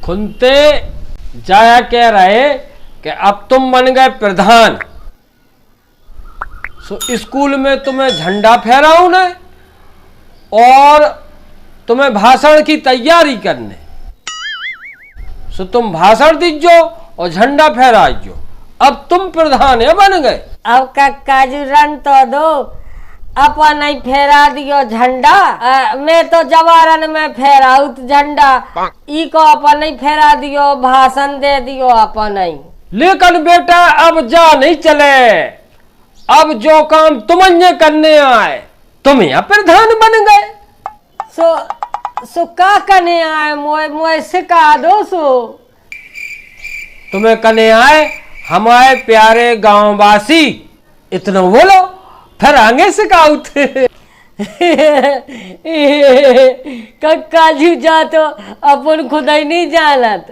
खुनते जाया कह रहे कि अब तुम बन गए प्रधान, सो स्कूल में तुम्हें झंडा फहराऊं ने और तुम्हें भाषण की तैयारी करने, सो तुम भाषण दीजो और झंडा फहराइयो। अब तुम प्रधान है बन गए। अब कक्का जी रन तो दो, अपन नहीं फहरा दियो झंडा। मैं तो जवारन में फहराऊ झंडा, ई को अपन नहीं फहरा दियो, भाषण दे दियो अपन नहीं। लेकिन बेटा अब जा नहीं चले, अब जो काम तुमने करने आए तुम यहाँ प्रधान बन गए। सो का करने आए, मोए सिखा दो। सो तुम्हें करने आए हमारे प्यारे गांववासी, इतना बोलो फिर आगे सिखाऊ थे। कक्का जी जा तो अपन खुद ही नहीं जानत,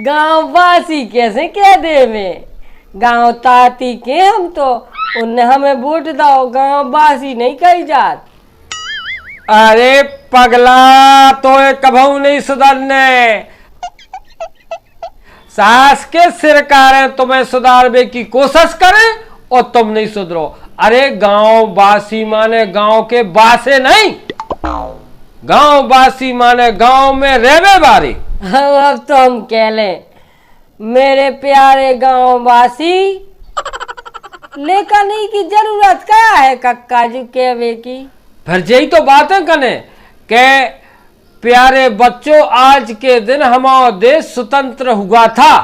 गांववासी कैसे कह दे में, गांव ताती के हम तो उन्हें हमें वोट दो, गांववासी नहीं कही जात। अरे पगला तो कभू नहीं सुधरने, सास के सिरकारे तुम्हें सुधारने की कोशिश करें और तुम नहीं सुधरो। अरे गांववासी माने गांव के बासे नहीं, गांववासी माने गांव में रहने वाले। अब तो हम कह लें मेरे प्यारे गांववासी, लेकिन नहीं की जरूरत क्या है कक्का जी कहवे की। फिर यही तो बातें कने के प्यारे बच्चों, आज के दिन हमारा देश स्वतंत्र हुआ था।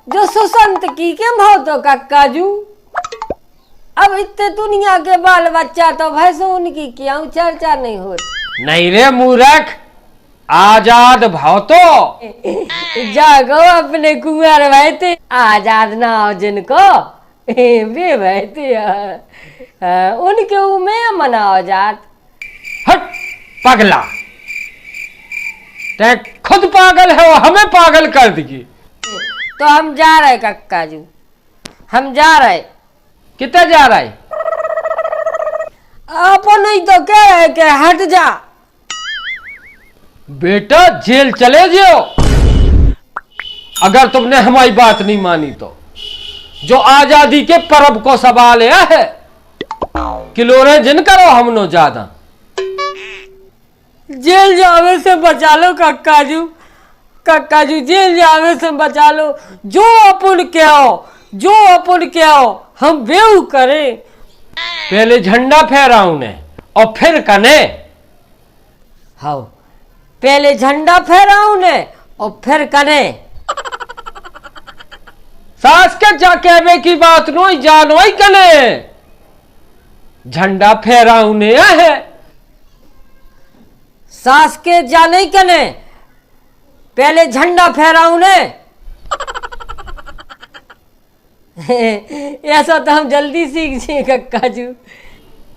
जो सुसंत की के भाव तो कक्का जू, अब इतने दुनिया के बाल बच्चा तो भैंसो उनकी क्यों चर्चा नहीं होती। नहीं रे मूर्ख, आजाद भाव तो जागो अपने कुंवर रहते, आजाद ना हो जिनको वे रहते उनके में मनाओ जात। हट पगला, ते खुद पागल है वो हमें पागल कर देगी। तो हम जा रहे कक्का जी, हम जा रहे। कितना जा रहा है? अपन नहीं तो कह रहे कि हट जा। बेटा जेल चले जाओ अगर तुमने हमारी बात नहीं मानी तो। जो आजादी के पर्व को सवाल है किलोरे जिन करो हम नो ज्यादा। जेल जावे से बचा लो कक्का जी, कक्का जी जेल जावे से बचा लो। जो अपन क्या हो, जो अपन क्या हो हम बेऊ करें। पहले झंडा फहराऊ ने और फिर कने। हाँ पहले झंडा फहराऊ ने और फिर कने। सास के जा कहवे की बात नो जानो ही कने। झंडा फहराऊ ने है, सास के जा नहीं कने, पहले झंडा फहराऊ ने। ऐसा तो हम जल्दी सीख जाए कक्का जी।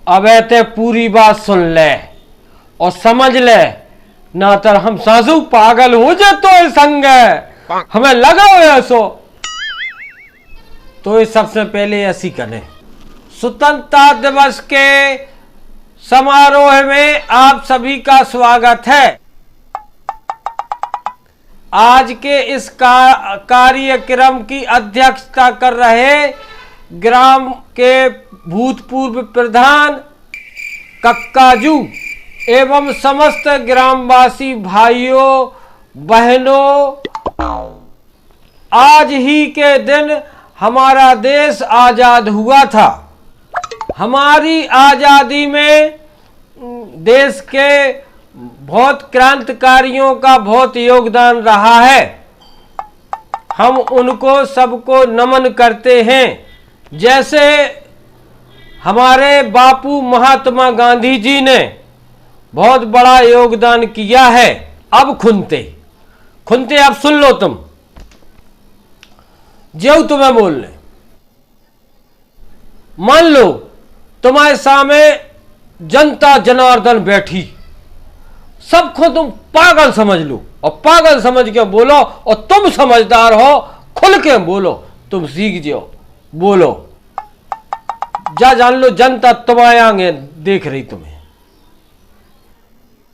अब ते पूरी बात सुन ले और समझ ले, ना तो हम सासू पागल हो जाए तो संग हमें लगाओ ऐसो। तो ये सबसे पहले ऐसी करें। स्वतंत्रता दिवस के समारोह में आप सभी का स्वागत है। आज के इस कार्यक्रम की अध्यक्षता कर रहे ग्राम के भूतपूर्व प्रधान कक्काजू एवं समस्त ग्रामवासी भाइयों बहनों, आज ही के दिन हमारा देश आजाद हुआ था। हमारी आजादी में देश के बहुत क्रांतिकारियों का बहुत योगदान रहा है। हम उनको सबको नमन करते हैं। जैसे हमारे बापू महात्मा गांधी जी ने बहुत बड़ा योगदान किया है। अब खुनते अब सुन लो तुम, जो तुम्हें बोलने। मान लो तुम्हारे सामने जनता जनार्दन बैठी, सबको तुम पागल समझ लो और पागल समझ के बोलो, और तुम समझदार हो खुल के बोलो, तुम सीख जाओ। बोलो जा, जान लो जनता तुम्हारे आगे देख रही तुम्हें।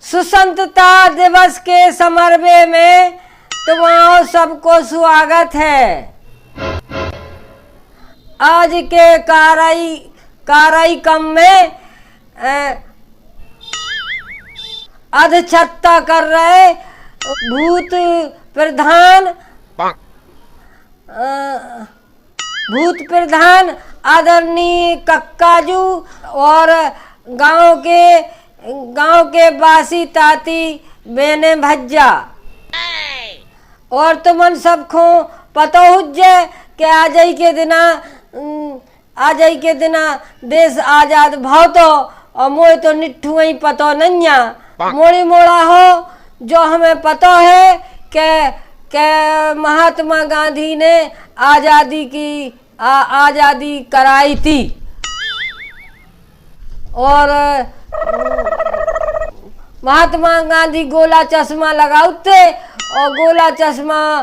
स्वतंत्रता दिवस के समारोह में तुम आओ, सबको स्वागत है। आज के कार्यक्रम में अध्यक्षता कर रहे भूत प्रधान आदरणीय कक्काजू और गांव के बासी ताती बेने भज्जा। और तुमन सबको पता हुज्जे कि आज के दिना देश आजाद भाव तो और मोए तो निठू ही पता नहीं मोड़ी मोड़ा हो। जो हमें पता है कि महात्मा गांधी ने आजादी कराई थी और महात्मा गांधी गोला चश्मा लगाते और गोला चश्मा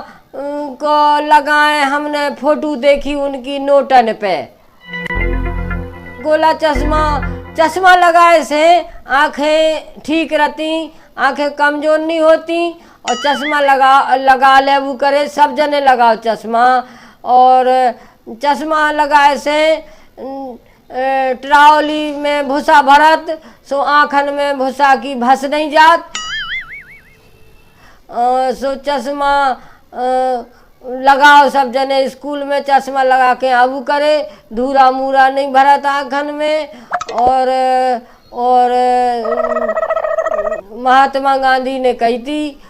को लगाए। हमने फोटो देखी उनकी नोटन पे। गोला चश्मा लगाए से आंखें ठीक रहती, आंखें कमजोर नहीं होती। और चश्मा लगा ले वो करे, सब जने लगाओ चश्मा। और चश्मा लगाए से ट्रावली में भूसा भरत सो आँखन में भूसा की भस नहीं जात। सो चश्मा लगाओ सब जने, स्कूल में चश्मा लगा के आबू करे, धूरा मूरा नहीं भरत आँखन में। और महात्मा गांधी ने कही थी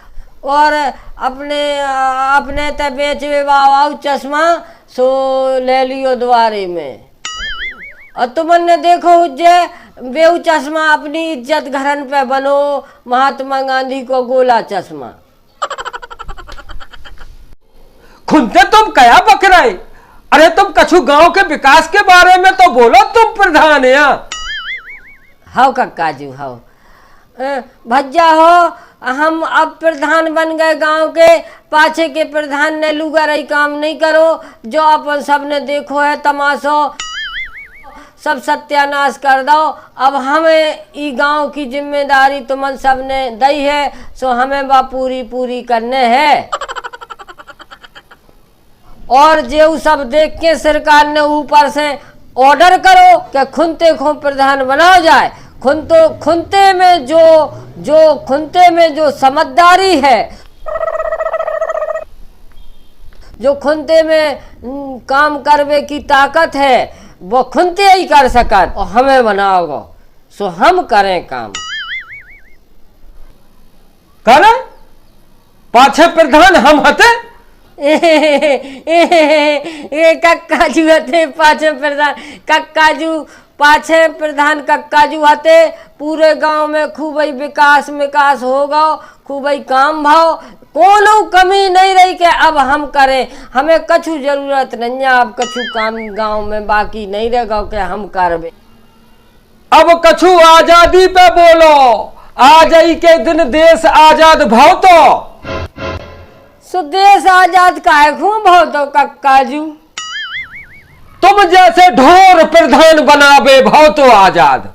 और अपने ते बेचवे बाबा चश्मा सो ले लियो द्वारे में। और तुमने देखो जे बेऊ चश्मा अपनी इज्जत घरन पे बनो, महात्मा गांधी को गोला चश्मा। खुदते तुम कया बक रहे? अरे तुम कछु गांव के विकास के बारे में तो बोलो, तुम प्रधान है। हाउ कक्काजू हाउ भज्जा हो, हम अब प्रधान बन गए गांव के। पाछे के प्रधान ने लुगा रही काम नहीं करो। जो अपन सबने देखो है तमाशो, सब सत्यानाश कर दो। अब हमें ई गांव की जिम्मेदारी तुमन सबने दी है, सो हमें बा पूरी करने है। और जो सब देख के सरकार ने ऊपर से ऑर्डर करो कि खुनते को प्रधान बनाया जाए। खुनते में जो समझदारी है, जो खुनते में काम करने की ताकत है, वो खुनते ही कर सकत। और हमें बनाओगे सो हम करें काम। करें पाछे प्रधान हम हते। कक्काजू हते पाछे प्रधान। पाछे प्रधान कक्काजू हते। पूरे गांव में खूब ही विकास होगा, खूब ही काम भाव, कोनो कमी नहीं रही कि अब हम करें। हमें कछु जरूरत नहीं है, अब कछु काम गांव में बाकी नहीं रहेगा कि हम करबे। अब कछु आजादी पे बोलो। आज ही के दिन देश आजाद भाव तो सो देश आजाद काहे खूब भाव तो कक्काजू? तुम जैसे ढोर प्रधान बनावे भाव तो आजाद।